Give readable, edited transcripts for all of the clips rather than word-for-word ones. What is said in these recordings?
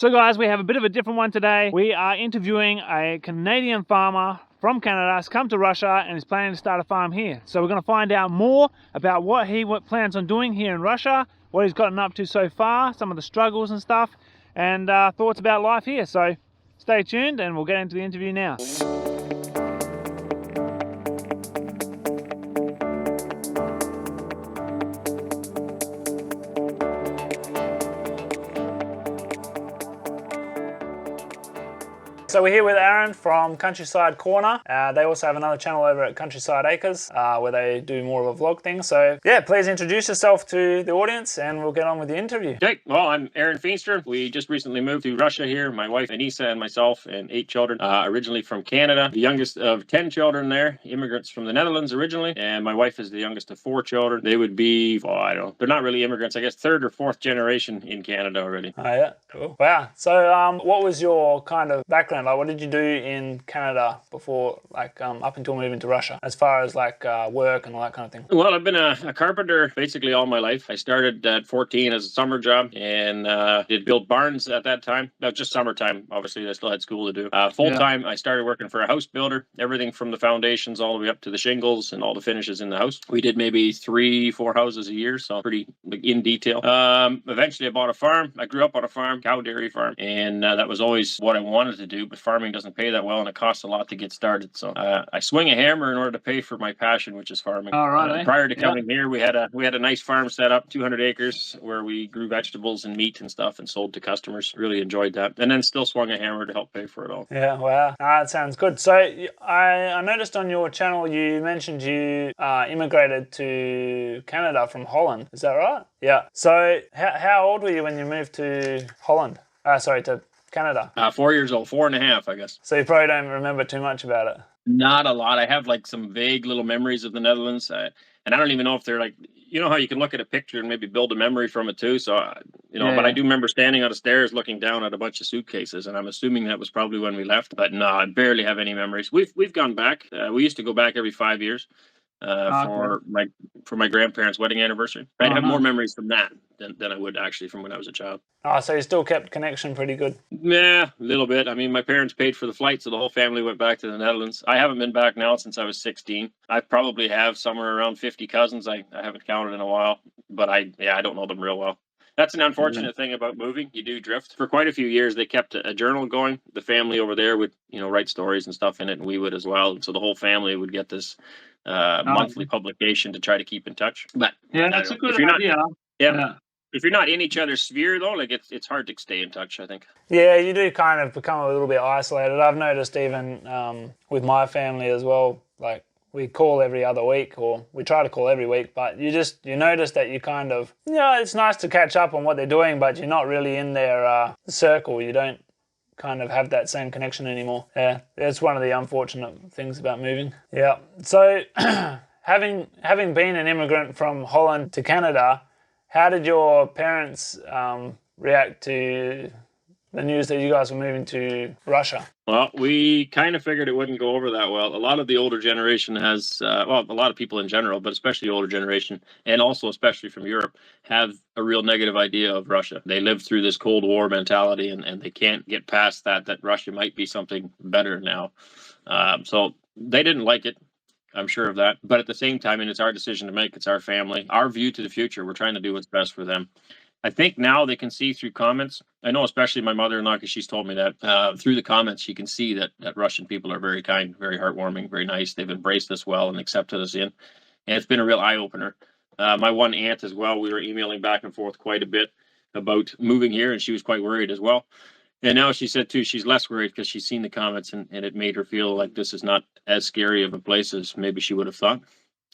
So guys, we have a bit of a different one today. We are interviewing a Canadian farmer from Canada who's come to Russia and is planning to start a farm here. So we're going to find out more about what he plans on doing here in Russia, what he's gotten up to so far, some of the struggles and stuff, and thoughts about life here. So stay tuned and we'll get into the interview now. So we're here with Arend from Countryside Corner. They also have another channel over at Countryside Acres where they do more of a vlog thing. So yeah, please introduce yourself to the audience and we'll get on with the interview. Okay, well, I'm Arend Feenstra. We just recently moved to Russia here. My wife Anissa and myself and 8 children, originally from Canada. The youngest of 10 children there, immigrants from the Netherlands originally. And my wife is the youngest of 4 children. They would be, well, I don't know, they're not really immigrants, I guess 3rd or 4th generation in Canada already. Oh yeah, cool. Wow. So what was your kind of background? Like, what did you do in Canada before, like, up until moving to Russia, as far as like work and all that kind of thing? Well, I've been a carpenter basically all my life. I started at 14 as a summer job and did build barns at that time. That was just summertime. Obviously, I still had school to do. Full time, I started working for a house builder, everything from the foundations all the way up to the shingles and all the finishes in the house. We did maybe 3-4 houses a year, so pretty in detail. Eventually, I bought a farm. I grew up on a farm, cow dairy farm, and that was always what I wanted to do, but farming doesn't pay that well and it costs a lot to get started. So I swing a hammer in order to pay for my passion, which is farming. All right. Prior to coming here, we had a nice farm set up, 200 acres, where we grew vegetables and meat and stuff and sold to customers. Really enjoyed that, and then still swung a hammer to help pay for it all. Yeah, wow, that sounds good. So I noticed on your channel you mentioned you immigrated to Canada from Holland. Is that right? Yeah. So how old were you when you moved to Holland? Sorry, to Canada? 4 years old, 4.5, I guess. So you probably don't remember too much about it. Not a lot. I have like some vague little memories of the Netherlands, and I don't even know if they're like, you know how you can look at a picture and maybe build a memory from it too. So but I do remember standing on the stairs looking down at a bunch of suitcases, and I'm assuming that was probably when we left. But no, I barely have any memories. We've gone back. We used to go back every 5 years. For my grandparents' wedding anniversary. I'd have more memories from that than I would actually from when I was a child. Oh, so you still kept connection pretty good? Yeah, a little bit. I mean, my parents paid for the flight, so the whole family went back to the Netherlands. I haven't been back now since I was 16. I probably have somewhere around 50 cousins. I haven't counted in a while, but I don't know them real well. That's an unfortunate thing about moving. You do drift. For quite a few years, they kept a journal going. The family over there would, write stories and stuff in it, and we would as well. So the whole family would get this monthly publication to try to keep in touch. But that's a good idea. If you're not in each other's sphere, though, like it's hard to stay in touch, I think. Yeah, you do kind of become a little bit isolated. I've noticed even with my family as well, like, we call every other week, or we try to call every week, but you notice that you kind of, it's nice to catch up on what they're doing, but you're not really in their circle. You don't kind of have that same connection anymore. Yeah, it's one of the unfortunate things about moving. Yeah. So having been an immigrant from Holland to Canada, how did your parents react to the news that you guys were moving to Russia? Well, we kind of figured it wouldn't go over that well. A lot of the older generation has, a lot of people in general, but especially the older generation, and also especially from Europe, have a real negative idea of Russia. They lived through this Cold War mentality, and they can't get past that Russia might be something better now. So they didn't like it. I'm sure of that. But at the same time, and it's our decision to make, it's our family, our view to the future. We're trying to do what's best for them. I think now they can see through comments. I know especially my mother-in-law, because she's told me that through the comments, she can see that Russian people are very kind, very heartwarming, very nice. They've embraced us well and accepted us in. And it's been a real eye-opener. My one aunt as well, we were emailing back and forth quite a bit about moving here, and she was quite worried as well. And now she said, too, she's less worried because she's seen the comments, and it made her feel like this is not as scary of a place as maybe she would have thought.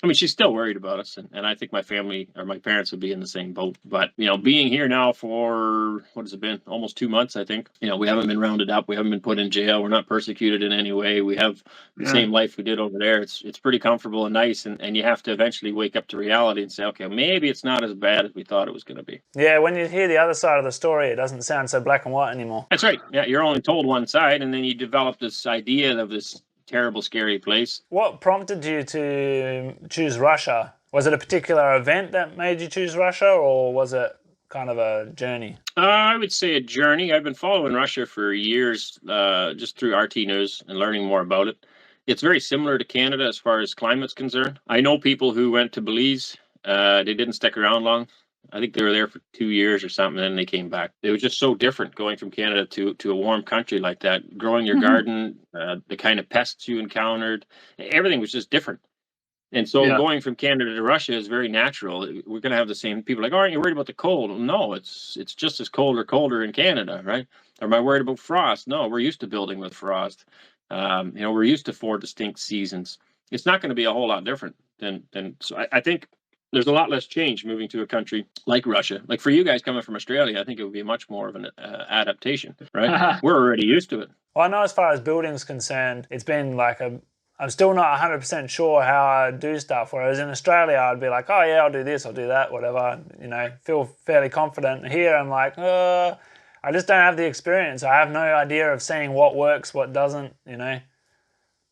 I mean, she's still worried about us, and I think my family or my parents would be in the same boat. But, being here now for, what has it been, almost 2 months, I think. We haven't been rounded up. We haven't been put in jail. We're not persecuted in any way. We have the same life we did over there. It's pretty comfortable and nice, and you have to eventually wake up to reality and say, okay, maybe it's not as bad as we thought it was going to be. Yeah, when you hear the other side of the story, it doesn't sound so black and white anymore. That's right. Yeah, you're only told one side, and then you develop this idea of this terrible, scary place. What prompted you to choose Russia? Was it a particular event that made you choose Russia, or was it kind of a journey? I would say a journey. I've been following Russia for years, just through RT News and learning more about it. It's very similar to Canada as far as climate's concerned. I know people who went to Belize. They didn't stick around long. I think they were there for 2 years or something, and then they came back. It was just so different going from Canada to a warm country like that. Growing your garden, the kind of pests you encountered, everything was just different. And so going from Canada to Russia is very natural. We're going to have the same people like, oh, aren't you worried about the cold? No, it's just as cold or colder in Canada, right? Or am I worried about frost? No, we're used to building with frost. We're used to 4 distinct seasons. It's not going to be a whole lot different than so I think there's a lot less change moving to a country like Russia. Like for you guys coming from Australia, I think it would be much more of an adaptation, right? We're already used to it. Well, I know as far as building's concerned, it's been like I'm still not 100% sure how I do stuff. Whereas in Australia, I'd be like, oh yeah, I'll do this, I'll do that, whatever. You know, feel fairly confident. Here, I'm like, I just don't have the experience. I have no idea of seeing what works, what doesn't. You know,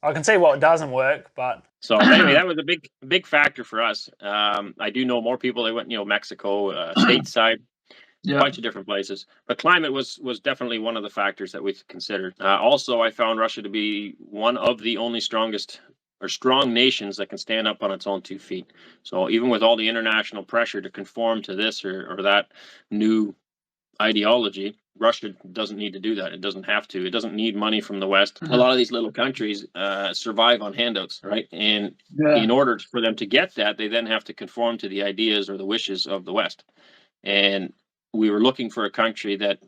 I can see what doesn't work, but so anyway, that was a big factor for us. I do know more people. They went, Mexico, stateside. A bunch of different places, but climate was definitely one of the factors that we considered. Also, I found Russia to be one of the only strongest or strong nations that can stand up on its own 2 feet. So even with all the international pressure to conform to this or that new ideology, Russia doesn't need to do that. It doesn't have to. It doesn't need money from the West. A lot of these little countries survive on handouts, right? And in order for them to get that, they then have to conform to the ideas or the wishes of the West. And we were looking for a country that,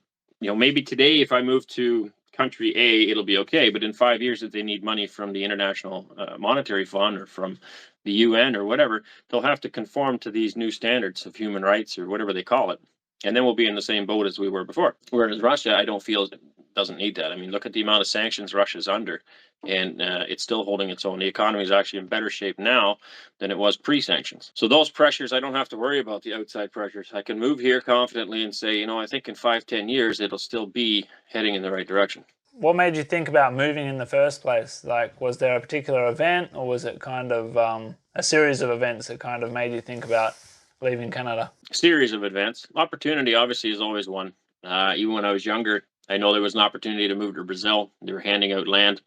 maybe today if I move to country A, it'll be okay. But in 5 years, if they need money from the International Monetary Fund or from the UN or whatever, they'll have to conform to these new standards of human rights or whatever they call it. And then we'll be in the same boat as we were before. Whereas Russia, I don't feel doesn't need that. I mean, look at the amount of sanctions Russia's under, and it's still holding its own. The economy is actually in better shape now than it was pre-sanctions. So those pressures, I don't have to worry about the outside pressures. I can move here confidently and say, I think in 5-10 years, it'll still be heading in the right direction. What made you think about moving in the first place? Like, was there a particular event, or was it kind of a series of events that kind of made you think about leaving Canada? A series of events. Opportunity, obviously, is always one. Even when I was younger, I know there was an opportunity to move to Brazil. They were handing out land,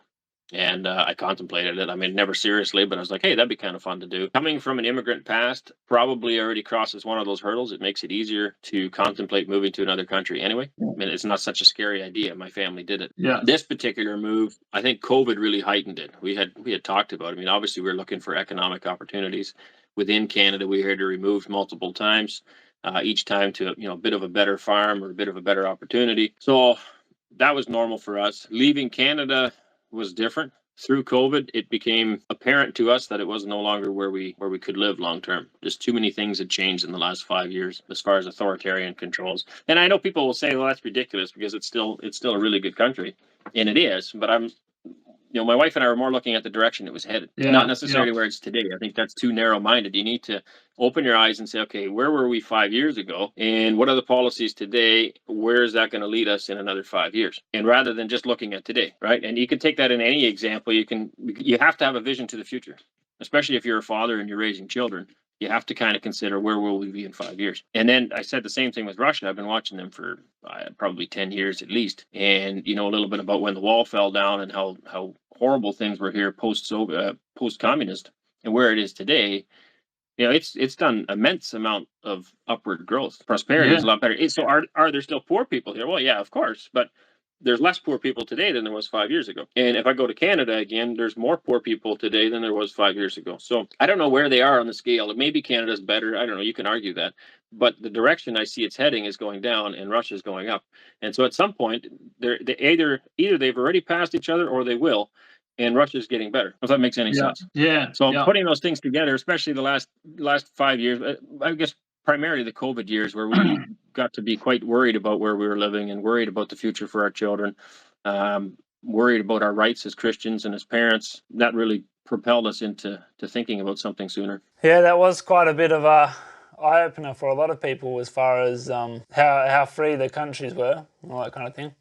and I contemplated it. I mean, never seriously, but I was like, hey, that'd be kind of fun to do. Coming from an immigrant past probably already crosses one of those hurdles. It makes it easier to contemplate moving to another country anyway. I mean, it's not such a scary idea. My family did it. Yeah. This particular move, I think COVID really heightened it. We had talked about it. I mean, obviously, we were looking for economic opportunities. Within Canada, we had to remove multiple times. Each time to a bit of a better farm or a bit of a better opportunity. So that was normal for us. Leaving Canada was different. Through COVID, it became apparent to us that it was no longer where we could live long term. Just too many things had changed in the last 5 years as far as authoritarian controls. And I know people will say, well, that's ridiculous because it's still a really good country, and it is. But my wife and I were more looking at the direction it was headed, not necessarily where it's today. I think that's too narrow-minded. You need to open your eyes and say, okay, where were we 5 years ago? And what are the policies today? Where is that going to lead us in another 5 years? And rather than just looking at today, right? And you can take that in any example. You have to have a vision to the future, especially if you're a father and you're raising children. You have to kind of consider where will we be in 5 years. And then I said the same thing with Russia. I've been watching them for probably 10 years at least. And, a little bit about when the wall fell down and how horrible things were here post-communist and where it is today. It's done immense amount of upward growth. Prosperity is a lot better. So are there still poor people here? Well, yeah, of course. But there's less poor people today than there was 5 years ago. And if I go to Canada again, there's more poor people today than there was 5 years ago. So I don't know where they are on the scale. Maybe Canada's better. I don't know. You can argue that. But the direction I see it's heading is going down and Russia's going up. And so at some point, they either they've already passed each other or they will. And Russia's getting better, if that makes any sense. Yeah. So putting those things together, especially the last 5 years, I guess primarily the COVID years where we got to be quite worried about where we were living and worried about the future for our children, worried about our rights as Christians and as parents. That really propelled us into thinking about something sooner. Yeah, that was quite a bit of a eye-opener for a lot of people as far as how free the countries were, all that kind of thing.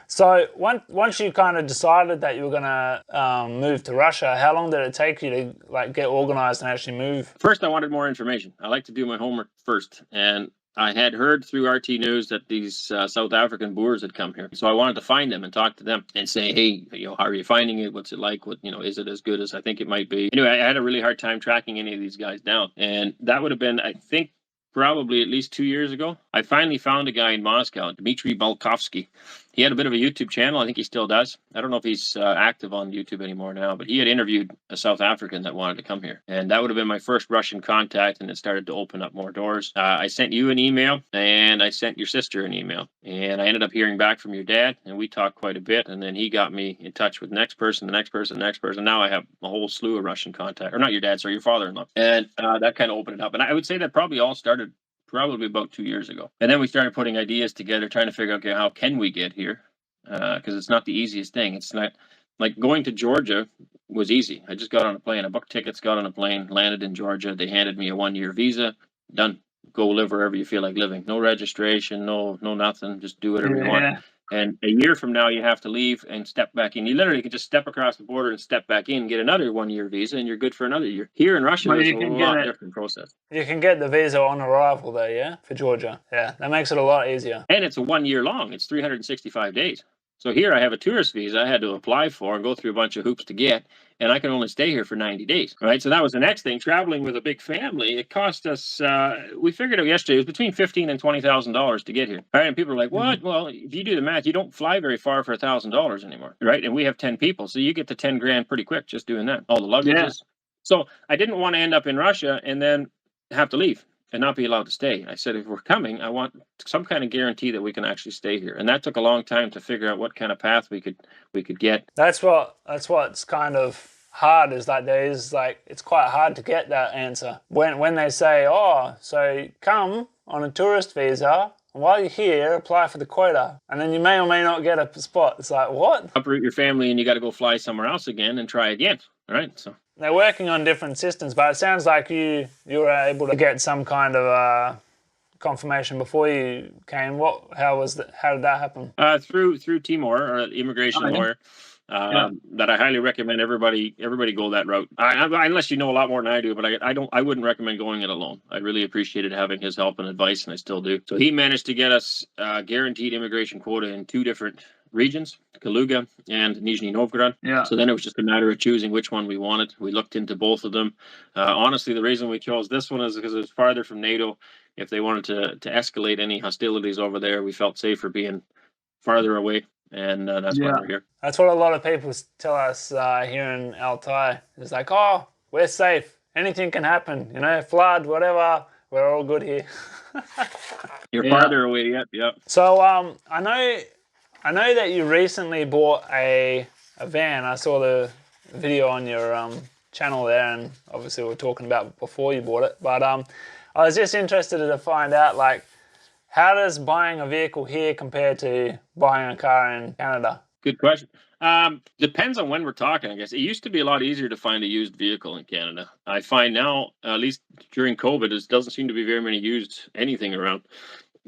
So once you kind of decided that you were going to move to Russia, how long did it take you to get organized and actually move? First, I wanted more information. I like to do my homework first. And I had heard through RT News that these South African Boers had come here, so I wanted to find them and talk to them and say, hey, how are you finding it? What's it like? What, is it as good as I think it might be? Anyway, I had a really hard time tracking any of these guys down, and that would have been, I think, probably at least 2 years ago. I finally found a guy in Moscow, Dmitry Balkovsky. He had a bit of a YouTube channel. I think he still does. I don't know if he's active on YouTube anymore now, but he had interviewed a South African that wanted to come here. And that would have been my first Russian contact, and it started to open up more doors. I sent you an email, and I sent your sister an email. And I ended up hearing back from your dad, and we talked quite a bit. And then he got me in touch with the next person, the next person, the next person. Now I have a whole slew of Russian contact. Or not your dad, sorry, your father-in-law. And that kind of opened it up. And I would say that probably all started probably about 2 years ago. And then we started putting ideas together, trying to figure out, okay, how can we get here? Because it's not the easiest thing. It's not like going to Georgia was easy. I just got on a plane. I booked tickets, got on a plane, landed in Georgia. They handed me a 1-year visa. Done. Go live wherever you feel like living. No registration, no nothing. Just do whatever you want. And a year from now, you have to leave and step back in. You literally could just step across the border and step back in, get another 1-year visa, and you're good for another year. Here in Russia, it's a lot different process. You can get the visa on arrival though, yeah, for Georgia. Yeah, that makes it a lot easier. And it's a 1 year long. It's 365 days. So here I have a tourist visa I had to apply for and go through a bunch of hoops to get, and I can only stay here for 90 days, right? So that was the next thing. Traveling with a big family, it cost us, we figured out yesterday, it was between $15,000 and $20,000 to get here. All right, and people are like, what? Well, if you do the math, you don't fly very far for $1,000 anymore, right? And we have 10 people, so you get to 10 grand pretty quick just doing that, all the luggages. Yeah. So I didn't want to end up in Russia and then have to leave and not be allowed to stay. I said, if we're coming, I want some kind of guarantee that we can actually stay here. And that took a long time to figure out what kind of path we could get. That's what's kind of hard, is that there is it's quite hard to get that answer. When they say, oh, so come on a tourist visa, and while you're here, apply for the quota, and then you may or may not get a spot. It's like, what? Uproot your family and you got to go fly somewhere else again and try again, right? So they're working on different systems, but it sounds like you were able to get some kind of confirmation before you came. How did that happen? Through Timor, or immigration lawyer. That I highly recommend everybody go that route. Unless you know a lot more than I do, but I wouldn't recommend going it alone. I really appreciated having his help and advice, and I still do. So he managed to get us guaranteed immigration quota in 2 different regions, Kaluga and Nizhny Novgorod. Yeah. So then it was just a matter of choosing which one we wanted. We looked into both of them. Honestly, the reason we chose this one is because it was farther from NATO. If they wanted to escalate any hostilities over there, we felt safer being farther away. And that's why we're here. That's what a lot of people tell us here in Altai. It's like, oh, we're safe. Anything can happen. Flood, whatever. We're all good here. You're farther away, yep. So I know that you recently bought a van. I saw the video on your channel there, and obviously we were talking about before you bought it. But I was just interested to find out, how does buying a vehicle here compare to buying a car in Canada? Good question. Depends on when we're talking, I guess. It used to be a lot easier to find a used vehicle in Canada. I find now, at least during COVID, there doesn't seem to be very many used anything around.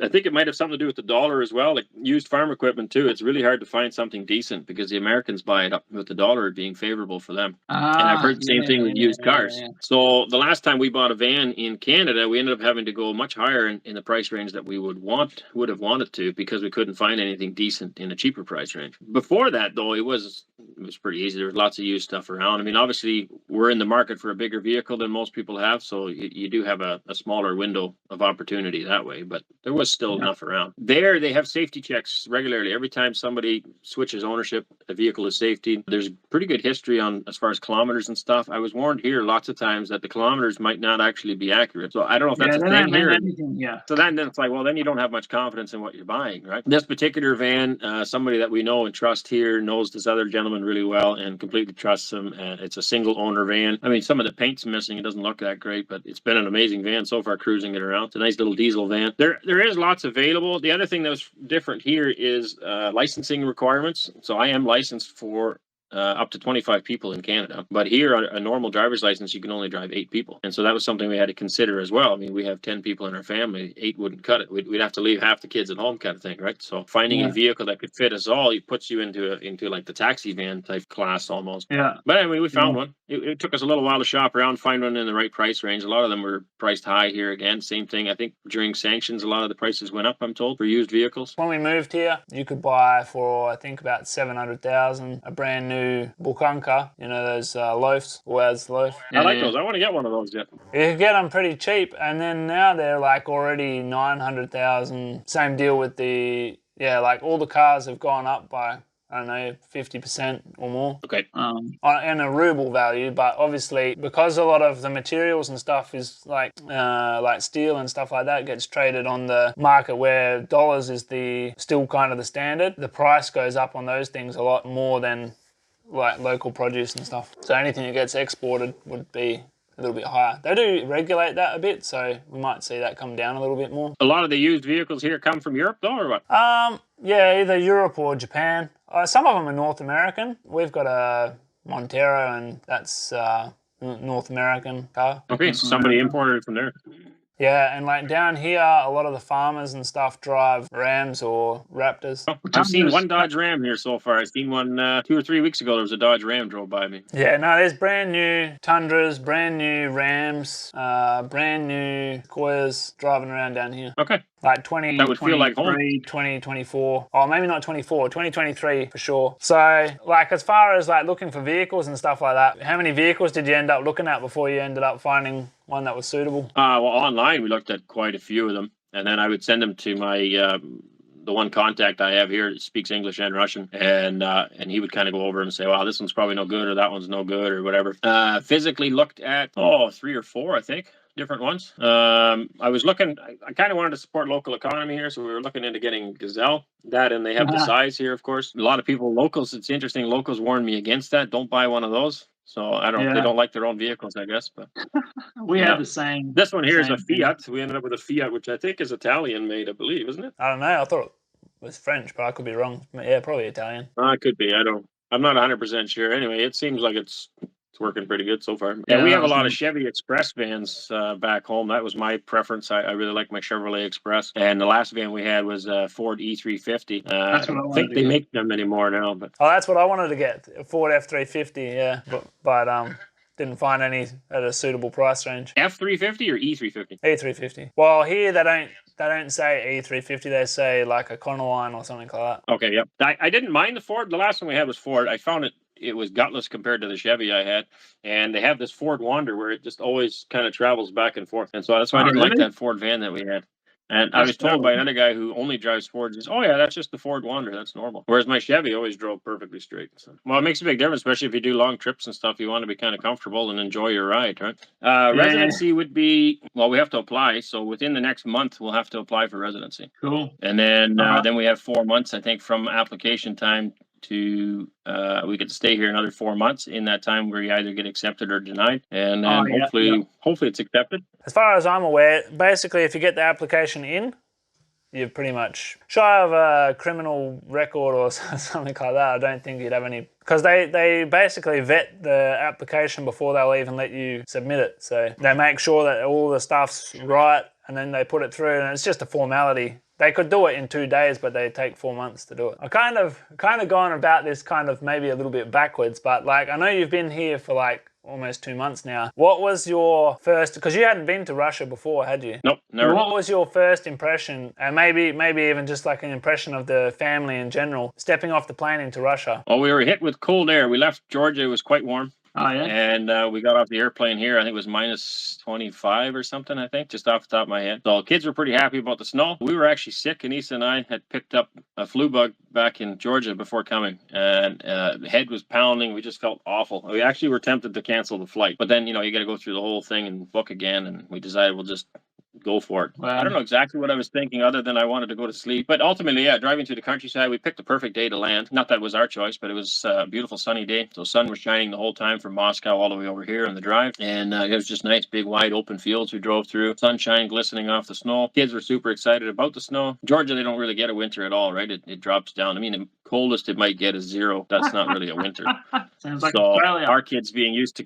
I think it might have something to do with the dollar as well, like used farm equipment too. It's really hard to find something decent because the Americans buy it up with the dollar being favorable for them. And I've heard the same thing with used cars. Yeah. So the last time we bought a van in Canada, we ended up having to go much higher in the price range that we would have wanted to, because we couldn't find anything decent in a cheaper price range. Before that, though, it was pretty easy. There was lots of used stuff around. I mean, obviously, we're in the market for a bigger vehicle than most people have, so you do have a smaller window of opportunity that way, but there was still enough around. There, they have safety checks regularly. Every time somebody switches ownership, a vehicle is safety. There's pretty good history on as far as kilometers and stuff. I was warned here lots of times that the kilometers might not actually be accurate. So I don't know if that's a thing here. So then it's like, well, then you don't have much confidence in what you're buying, right? This particular van, somebody that we know and trust here knows this other gentleman really well and completely trusts him. It's a single owner van. I mean, some of the paint's missing. It doesn't look that great, but it's been an amazing van so far, cruising it around. It's a nice little diesel van. There is lots available. The other thing that was different here is licensing requirements. So I am licensed for up to 25 people in Canada. But here, a normal driver's license, you can only drive 8 people. And so that was something we had to consider as well. I mean, we have 10 people in our family, 8 wouldn't cut it. We'd have to leave half the kids at home kind of thing, right? So finding a vehicle that could fit us all, it puts you into like the taxi van type class almost. Yeah. But anyway, we found one. It took us a little while to shop around, find one in the right price range. A lot of them were priced high here again. Same thing. I think during sanctions, a lot of the prices went up, I'm told, for used vehicles. When we moved here, you could buy for, I think, about 700,000 a brand new Bukanka, you know, those loafs, Waz loaf. I like those. I want to get one of those yet. You could get them pretty cheap, and then now they're like already 900,000. Same deal with the, like all the cars have gone up by, I don't know, 50% or more. Okay. In a ruble value, but obviously because a lot of the materials and stuff is like steel and stuff like that gets traded on the market where dollars is still kind of the standard, the price goes up on those things a lot more than like local produce and stuff. So anything that gets exported would be a little bit higher. They do regulate that a bit, so we might see that come down a little bit more. A lot of the used vehicles here come from Europe though, or what? Yeah, either Europe or Japan. Some of them are North American. We've got a Montero, and that's North American car. Okay, so somebody imported it from there. Yeah, and like down here, a lot of the farmers and stuff drive Rams or Raptors. Oh, I've seen one Dodge Ram here so far. I've seen one 2 or 3 weeks ago. There was a Dodge Ram drove by me. Yeah, no, there's brand new Tundras, brand new Rams, brand new Sequoias driving around down here. Okay. Like 20, that would feel like home. 2024. Oh, maybe not 24, 2023 for sure. So, like, as far as like looking for vehicles and stuff like that, how many vehicles did you end up looking at before you ended up finding one that was suitable? Well, online we looked at quite a few of them, and then I would send them to my the one contact I have here that speaks English and Russian, and he would kind of go over and say, "Wow, this one's probably no good, or that one's no good, or whatever." Physically looked at 3 or 4, I think. Different ones. I was looking, I kind of wanted to support local economy here, so we were looking into getting Gazelle. That, and they have the size here, of course. A lot of people, locals, it's interesting, locals warned me against that. Don't buy one of those. So I don't, they don't like their own vehicles, I guess. But we have the same. This one here is a Fiat. We ended up with a Fiat, which I think is Italian made, I believe, isn't it? I don't know. I thought it was French, but I could be wrong. Yeah, probably Italian. It could be. I'm not 100% sure. Anyway, it seems like it's working pretty good so far. Yeah, we have a lot of Chevy Express vans back home. That was my preference. I really like my Chevrolet Express. And the last van we had was a Ford E350. I don't think they make them anymore now. But that's what I wanted to get, a Ford F350, yeah. But didn't find any at a suitable price range. F350 or E350? E350. Well, here they don't say E350. They say like a Econoline or something like that. Okay, yep. I didn't mind the Ford. The last one we had was Ford. I found it was gutless compared to the Chevy I had. And they have this Ford Wander where it just always kind of travels back and forth. And so that's why I didn't like that Ford van that we had. And I was told by another guy who only drives Fords, "Oh yeah, that's just the Ford Wander. That's normal." Whereas my Chevy always drove perfectly straight. So, well, it makes a big difference, especially if you do long trips and stuff. You want to be kind of comfortable and enjoy your ride, right? Residency would be, well, we have to apply. So within the next month, we'll have to apply for residency. Cool. And then we have 4 months, I think, from application time to we get to stay here another 4 months. In that time, where you either get accepted or denied, and then hopefully it's accepted. As far as I'm aware, basically, if you get the application in, you're pretty much shy of a criminal record or something like that. I don't think you'd have any, because they basically vet the application before they'll even let you submit it. So they make sure that all the stuff's right, and then they put it through, and it's just a formality. They could do it in 2 days, but they take 4 months to do it. I kind of gone about this kind of maybe a little bit backwards, but like I know you've been here for like almost 2 months now. What was your first, because you hadn't been to Russia before, had you? Nope, never. What was your first impression, and maybe even just like an impression of the family in general, stepping off the plane into Russia? Well, we were hit with cold air. We left Georgia, it was quite warm. Oh, yeah? And we got off the airplane here, I think it was minus 25 or something, I think, just off the top of my head. So kids were pretty happy about the snow. We were actually sick. Anissa and I had picked up a flu bug back in Georgia before coming, and the head was pounding. We just felt awful. We actually were tempted to cancel the flight. But then, you got to go through the whole thing and book again, and we decided we'll just go for it. I don't know exactly what I was thinking other than I wanted to go to sleep. But ultimately, driving through the countryside, we picked the perfect day to land. Not that it was our choice, but it was a beautiful sunny day. So sun was shining the whole time from Moscow all the way over here on the drive. And it was just nice, big, wide open fields we drove through. Sunshine glistening off the snow. Kids were super excited about the snow. Georgia, they don't really get a winter at all, right? It drops down. I mean, coldest it might get is 0. That's not really a winter. Sounds like So Australia. our kids being used to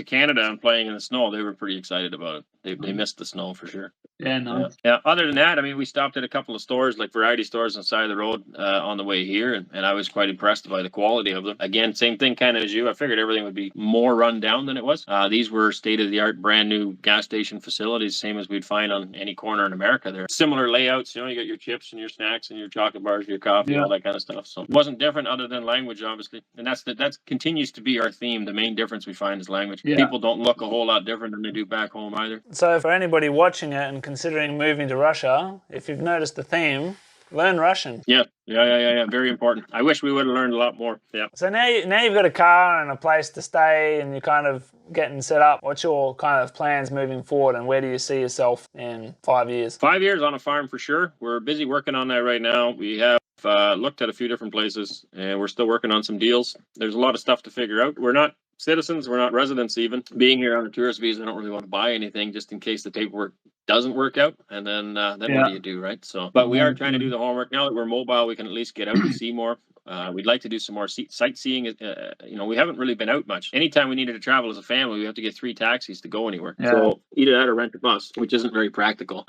Canada and playing in the snow, they were pretty excited about it. They missed the snow for sure. Yeah, nice. Yeah. Other than that, I mean, we stopped at a couple of stores, like variety stores on the side of the road on the way here, and I was quite impressed by the quality of them. Again, same thing kind of as you. I figured everything would be more run down than it was. These were state-of-the-art, brand new gas station facilities, same as we'd find on any corner in America. They're similar layouts. You know, you got your chips and your snacks and your chocolate bars, your coffee, all that kind of stuff. So it wasn't different other than language, obviously. And that continues to be our theme. The main difference we find is language. Yeah. People don't look a whole lot different than they do back home either. So for anybody watching it and considering moving to Russia, if you've noticed the theme, learn Russian. Yeah. Very important. I wish we would have learned a lot more. Yeah. So now you've got a car and a place to stay and you're kind of getting set up. What's your kind of plans moving forward and where do you see yourself in 5 years? 5 years on a farm for sure. We're busy working on that right now. We have looked at a few different places and we're still working on some deals. There's a lot of stuff to figure out. We're not citizens, we're not residents even. Being here on a tourist visa, I don't really want to buy anything just in case the paperwork doesn't work out, and then what do you do, right? So, but we are trying to do the homework. Now that we're mobile, we can at least get out and see more. We'd like to do some more sightseeing. You know, we haven't really been out much. Anytime we needed to travel as a family, we have to get 3 taxis to go anywhere. Yeah. So either that or rent a bus, which isn't very practical.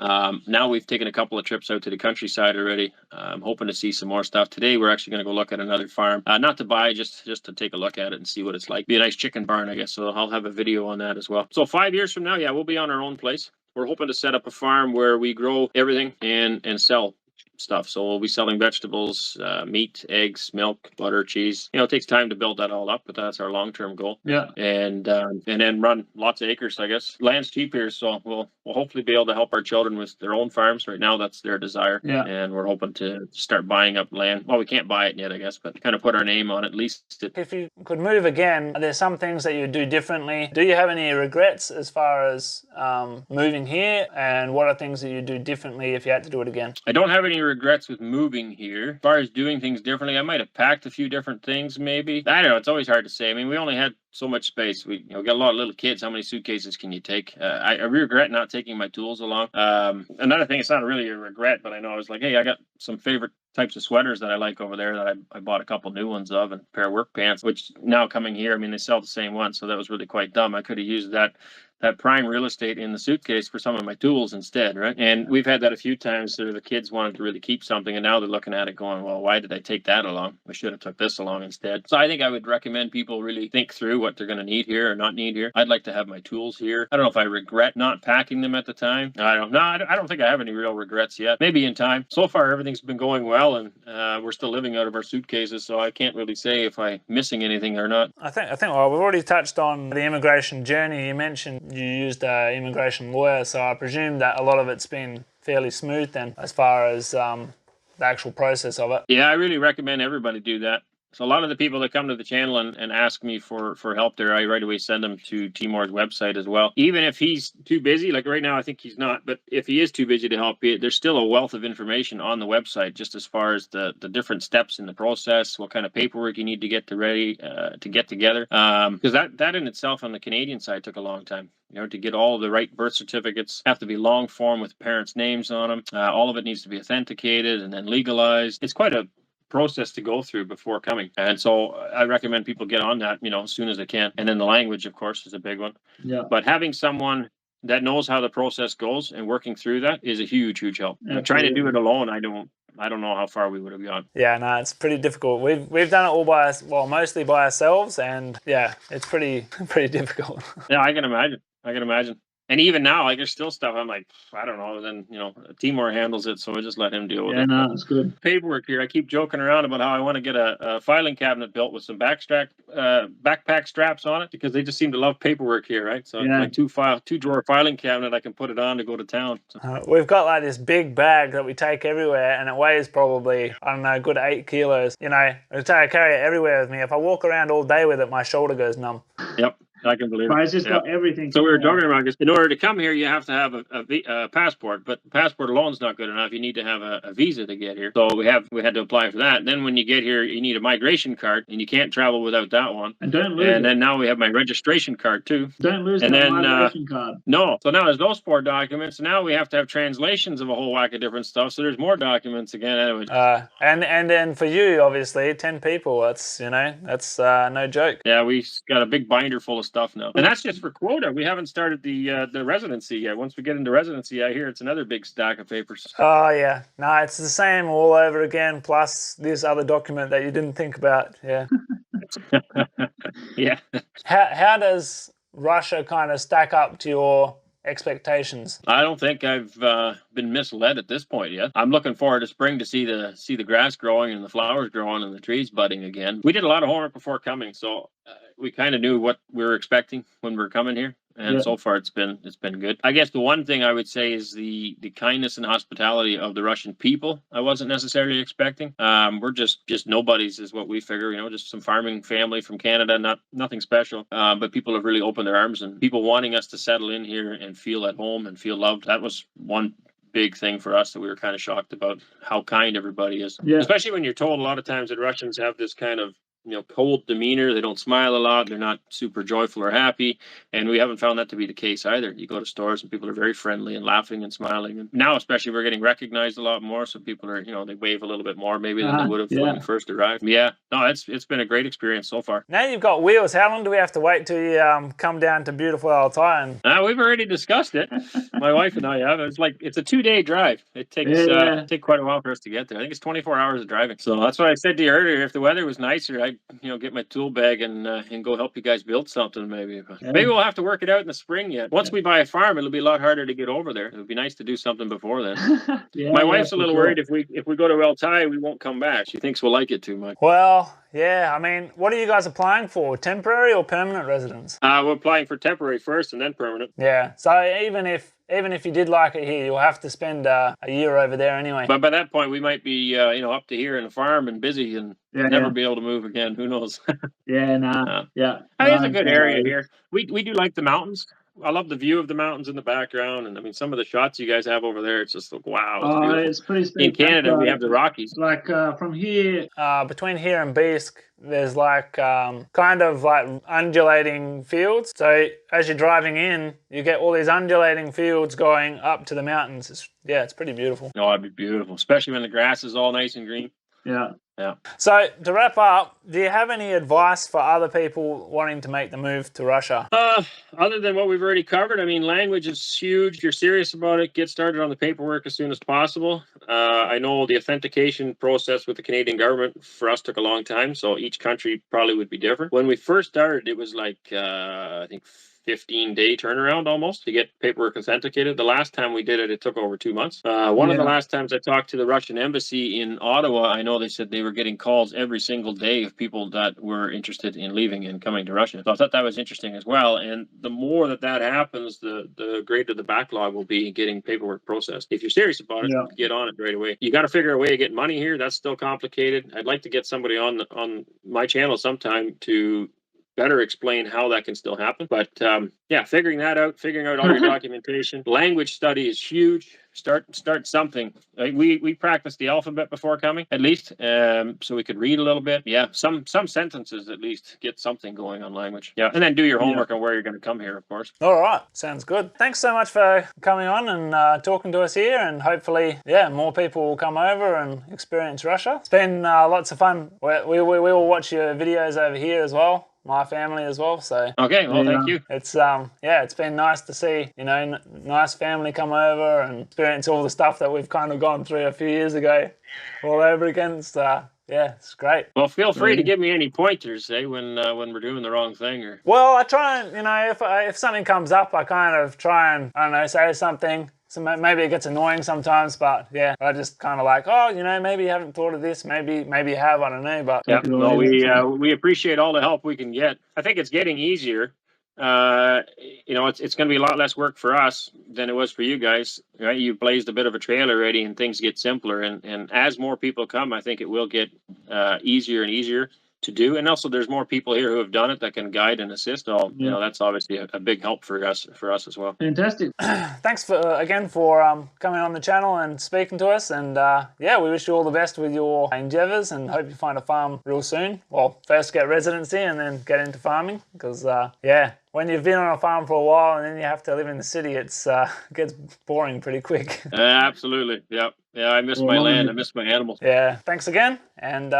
Now we've taken a couple of trips out to the countryside already. I'm hoping to see some more stuff. Today, we're actually going to go look at another farm. Not to buy, just to take a look at it and see what it's like. Be a nice chicken barn, I guess. So I'll have a video on that as well. So 5 years from now, yeah, we'll be on our own place. We're hoping to set up a farm where we grow everything and sell stuff. So we'll be selling vegetables, meat, eggs, milk, butter, cheese. You know, it takes time to build that all up, but that's our long-term goal. Yeah. And then run lots of acres, I guess. Land's cheap here, so we'll hopefully be able to help our children with their own farms. Right now, that's their desire. Yeah. And we're hoping to start buying up land. Well, we can't buy it yet, I guess, but kind of put our name on it, at least. If you could move again, are there some things that you do differently? Do you have any regrets as far as moving here? And what are things that you do differently if you had to do it again? I don't have any regrets with moving here. As far as doing things differently, I might have packed a few different things maybe. I don't know, it's always hard to say. I mean, we only had so much space. We got a lot of little kids. How many suitcases can you take? I regret not taking my tools along. Another thing, it's not really a regret, but I know I was like, hey, I got some favorite types of sweaters that I like over there that I bought a couple new ones of, and a pair of work pants, which now coming here, I mean, they sell the same one, so that was really quite dumb. I could have used that prime real estate in the suitcase for some of my tools instead, right? And we've had that a few times. So the kids wanted to really keep something, and now they're looking at it going, well, why did I take that along? I should have took this along instead. So I think I would recommend people really think through what they're going to need here or not need here. I'd like to have my tools here. I don't know if I regret not packing them at the time. I don't think I have any real regrets yet. Maybe in time. So far, everything's been going well, and we're still living out of our suitcases, so I can't really say if I'm missing anything or not. I think well, we've already touched on the immigration journey. You mentioned you used an immigration lawyer, so I presume that a lot of it's been fairly smooth then as far as the actual process of it. Yeah, I really recommend everybody do that. So a lot of the people that come to the channel and ask me for help there, I right away send them to Timur's website as well. Even if he's too busy, like right now I think he's not, but if he is too busy to help you, there's still a wealth of information on the website just as far as the different steps in the process, what kind of paperwork you need to get to get together. Because that in itself on the Canadian side took a long time. You know, to get all the right birth certificates, have to be long form with parents' names on them. All of it needs to be authenticated and then legalized. It's quite a process to go through before coming, and so I recommend people get on that, you know, as soon as they can. And then the language, of course, is a big one. Yeah. But having someone that knows how the process goes and working through that is a huge help. Trying to do it alone, I don't know how far we would have gone. Yeah, no, it's pretty difficult. We've done it all mostly by ourselves, and yeah, it's pretty difficult. Yeah, I can imagine. And even now, like, there's still stuff I'm like, I don't know. Then, you know, Timur handles it, so I just let him deal with it. Yeah, no, that's good. Paperwork here. I keep joking around about how I want to get a filing cabinet built with some backpack straps on it, because they just seem to love paperwork here, right? So like two drawer filing cabinet, I can put it on to go to town. So. We've got like this big bag that we take everywhere, and it weighs probably, I don't know, a good 8 kilos. You know, I carry it everywhere with me. If I walk around all day with it, my shoulder goes numb. Yep. I can believe But it. it's just got everything. So we were yeah. talking about this. In order to come here, you have to have a passport, but passport alone is not good enough. You need to have a visa to get here. So we had to apply for that. And then when you get here, you need a migration card, and you can't travel without that one. And don't lose And it. then now we have my registration card too. Don't lose And that then, migration card. No. So now there's those 4 documents. Now we have to have translations of a whole whack of different stuff. So there's more documents again. Anyway. And then for you, obviously, 10 people. That's no joke. Yeah, we got a big binder full of stuff now, and that's just for quota. We haven't started the residency yet. Once we get into residency, I hear it's another big stack of papers. Oh yeah, no, it's the same all over again. Plus this other document that you didn't think about. Yeah. Yeah. How does Russia kind of stack up to your expectations? I don't think I've been misled at this point yet. I'm looking forward to spring to see the grass growing and the flowers growing and the trees budding again. We did a lot of homework before coming, so we kind of knew what we were expecting when we were coming here. And so far it's been good. I guess the one thing I would say is the kindness and hospitality of the Russian people. I wasn't necessarily expecting. We're just nobodies is what we figure, just some farming family from Canada, nothing special. But people have really opened their arms, and people wanting us to settle in here and feel at home and feel loved. That was one big thing for us that we were kind of shocked about, how kind everybody is. Yeah. Especially when you're told a lot of times that Russians have this kind of cold demeanor. They don't smile a lot. They're not super joyful or happy. And we haven't found that to be the case either. You go to stores and people are very friendly and laughing and smiling. And now, especially, we're getting recognized a lot more. So people are, they wave a little bit more maybe than they would have when we first arrived. Yeah. No, it's been a great experience so far. Now you've got wheels. How long do we have to wait till you come down to beautiful Altai? We've already discussed it. My wife and I have. It's a 2-day drive. It takes take quite a while for us to get there. I think it's 24 hours of driving. So that's why I said to you earlier, if the weather was nicer, I'd get my tool bag and go help you guys build something maybe. Maybe we'll have to work it out in the spring yet. Once we buy a farm, it'll be a lot harder to get over there. It would be nice to do something before then. My wife's a little worried if we go to Altai, we won't come back. She thinks we'll like it too much. Well, yeah. I mean, what are you guys applying for? Temporary or permanent residence? We're applying for temporary first and then permanent. Yeah. So even if you did like it here, you'll have to spend a year over there anyway. But by that point, we might be, up to here in the farm and busy and never be able to move again. Who knows? It's a good area here. We do like the mountains. I love the view of the mountains in the background, and I mean some of the shots you guys have over there. It's just like wow. It's pretty spectacular. In Canada, we have the Rockies. Like from here, between here and Bisk, there's like kind of like undulating fields. So as you're driving in, you get all these undulating fields going up to the mountains. It's pretty beautiful. Oh, it'd be beautiful, especially when the grass is all nice and green. Yeah. So to wrap up, do you have any advice for other people wanting to make the move to Russia? Other than what we've already covered, I mean, language is huge. If you're serious about it, get started on the paperwork as soon as possible. I know the authentication process with the Canadian government for us took a long time, so each country probably would be different. When we first started, it was like, I think 15-day turnaround almost to get paperwork authenticated. The last time we did it, it took over 2 months. One of the last times I talked to the Russian embassy in Ottawa, I know they said they were getting calls every single day of people that were interested in leaving and coming to Russia. So I thought that was interesting as well. And the more that happens, the greater the backlog will be getting paperwork processed. If you're serious about it, get on it right away. You got to figure a way to get money here. That's still complicated. I'd like to get somebody on my channel sometime to better explain how that can still happen. But figuring that out, figuring out all your documentation. Language study is huge. Start something. We practiced the alphabet before coming, at least, so we could read a little bit. Yeah, some sentences at least. Get something going on language. Yeah, and then do your homework on where you're going to come here, of course. All right, sounds good. Thanks so much for coming on and talking to us here, and hopefully, more people will come over and experience Russia. It's been lots of fun. We will watch your videos over here as well. My family as well, so okay. Well, thank you. It's it's been nice to see nice family come over and experience all the stuff that we've kind of gone through a few years ago, all over again. So it's great. Well, feel free to give me any pointers, when we're doing the wrong thing or. Well, I try and if something comes up, I kind of try and say something. So maybe it gets annoying sometimes, but I just kind of like, maybe you haven't thought of this, maybe you have, I don't know, but we appreciate all the help we can get. I think it's getting easier. It's going to be a lot less work for us than it was for you guys, right? You've blazed a bit of a trail already, and things get simpler. And as more people come, I think it will get easier and easier do. And also there's more people here who have done it that can guide and assist. You know, that's obviously a big help for us as well. Fantastic. Thanks for again for coming on the channel and speaking to us. And yeah, we wish you all the best with your endeavors and hope you find a farm real soon. Well, first get residency and then get into farming, because yeah, when you've been on a farm for a while and then you have to live in the city, it's gets boring pretty quick. Absolutely. Yeah. Yeah. I miss my land. I miss my animals. Yeah. Thanks again. And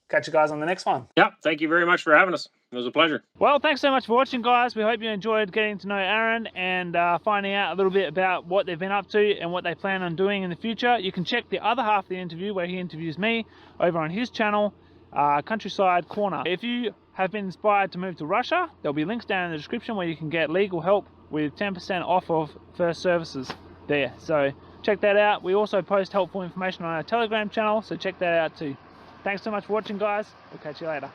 catch you guys on the next one. Yeah. Thank you very much for having us. It was a pleasure. Well, thanks so much for watching, guys. We hope you enjoyed getting to know Arend and finding out a little bit about what they've been up to and what they plan on doing in the future. You can check the other half of the interview where he interviews me over on his channel, Countryside Corner. If you have been inspired to move to Russia, there'll be links down in the description where you can get legal help with 10% off of first services there. So check that out. We also post helpful information on our Telegram channel, so check that out too. Thanks so much for watching, guys. We'll catch you later.